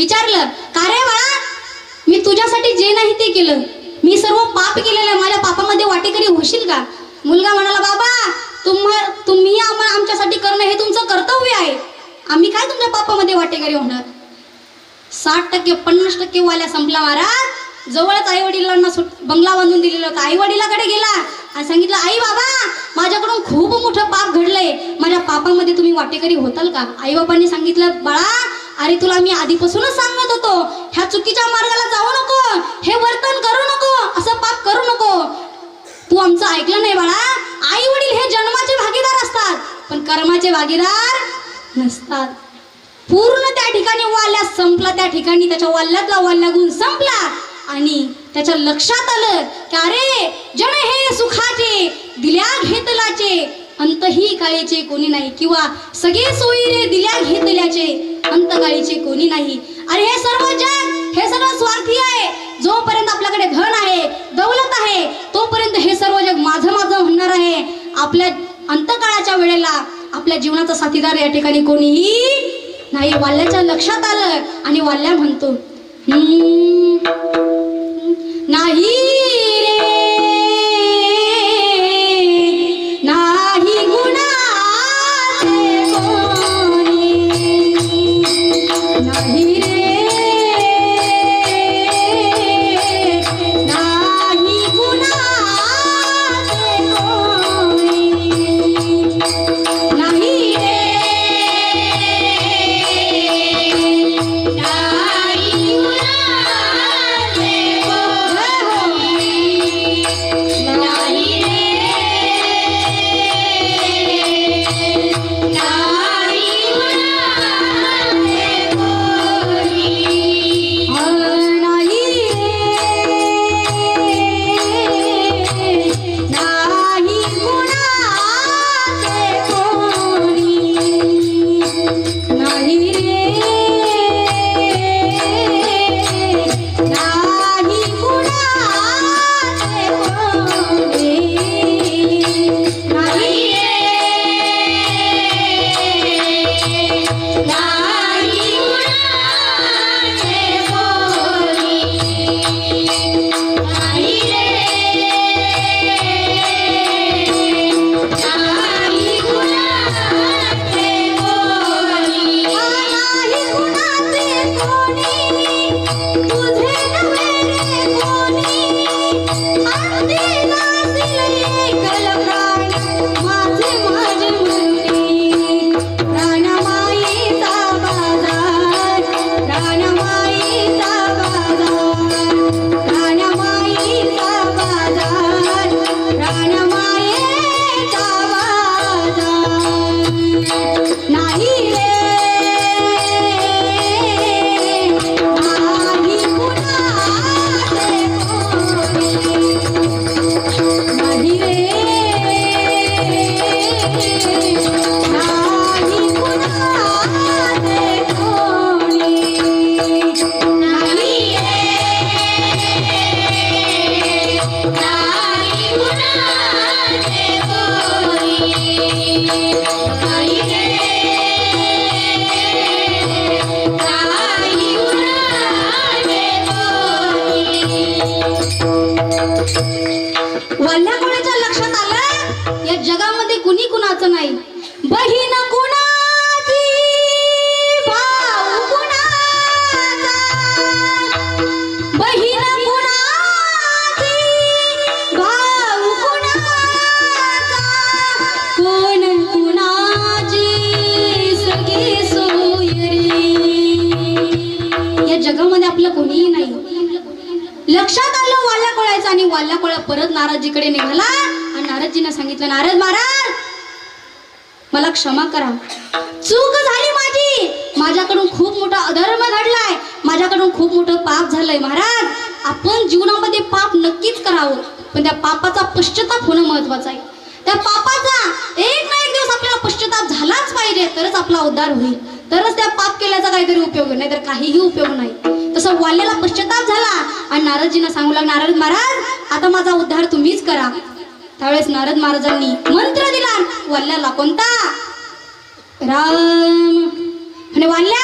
विचारलं, का रे बाळा, मी तुझ्यासाठी जे नाही ते केलं, मी सर्व पाप केलेलं, माझ्या पापामध्ये वाटेकरी होशील का? मुलगा म्हणाला, बाबा तुम्ही आमच्यासाठी करणं हे तुमचं कर्तव्य आहे, आम्ही काय तुमच्या पापामध्ये वाटेकरी होणार. 60% 50% वाल्या संपला महाराज. जवळच आई वडिलांना बंगला बांधून दिलेला होता. आई वडिलाकडे गेला आणि सांगितलं, आई बाबा, माझ्याकडून खूप मोठं पाप घडलंय, माझ्या पापामध्ये तुम्ही वाटेकरी होताल का? आई बाबांनी सांगितलं, बाळा, अरे तुला मी आधीपासूनच सांगत होतो, ह्या चुकीच्या मार्गाला जाऊ नको, हे वर्तन करू नको, असं पाप करू नको. तू आमचं ऐकलं नाही बाळा. आई वडील हे जन्माचे भागीदार असतात, पण कर्माचे भागीदार नसतात. पूर्ण त्या ठिकाणी वाल्या संपला. त्या ठिकाणी त्याच्या वाल्यातला वाल्या गुण संपला आणि त्याच्या लक्षात आलं की अरे, जण हे सुखाचे दिल्या घेतलाचे, अंतही काळीचे कोणी नाही, किंवा सगळे सोयी रे दिल्या घेतल्याचे, अंत काळीचे कोणी नाही. अरे हे सर्व जग, हे सर्व स्वार्थी आहे. जोपर्यंत आपल्याकडे धन आहे, दौलत आहे, तोपर्यंत हे सर्व जग माझं माझं म्हणणार आहे. आपल्या अंतकाळाच्या वेळेला आपल्या जीवनाचा साथीदार या ठिकाणी कोणीही नाही. वाल्याच्या लक्षात आलं आणि वाल्या म्हणतो, नाही रे, नाही गुणाचे कोणी, नाही रे, नाही गुणाचे कोणी, नाही रे, वाल्या कोणाच्या लक्षात आलं, या जगामध्ये कुणी कुणाचं नाही. बहीण कुणाची, भाऊ कुणाचा, बहीण कुणाची, भाऊ कुणाचा, कोण कुणाची सगळी सोयरी. या जगामध्ये आपलं कोणीही नाही. लक्षात आलं वाल्या कोळ्याचं आणि वाल्या कोळ्या परत नारदजीकडे निघाला आणि नारदजींना सांगितलं, नारद महाराज, मला क्षमा करा, चूक झाली माझी, माझ्याकडून खूप मोठा अधर्म घडलाय, माझ्याकडून खूप मोठं पाप झालंय. महाराज, आपण जीवनामध्ये पाप नक्कीच करावं, पण त्या पापाचा पश्चाताप होणं महत्वाचं आहे. त्या पापाचा एक ना एक दिवस आपल्याला पश्चाताप झालाच पाहिजे, तरच आपला उद्धार होईल, तरच त्या पाप केल्याचा काहीतरी उपयोग होईल, नाहीतर काहीही उपयोग नाही. तसं वाल्याला पश्चाताप झाला आणि नारदजींना सांगू लागला, नारद महाराज, आता माझा उद्धार तुम्हीच करा. त्यावेळेस नारद महाराजांनी मंत्र दिला वाल्याला. कोणता? राम. आणि वाल्या,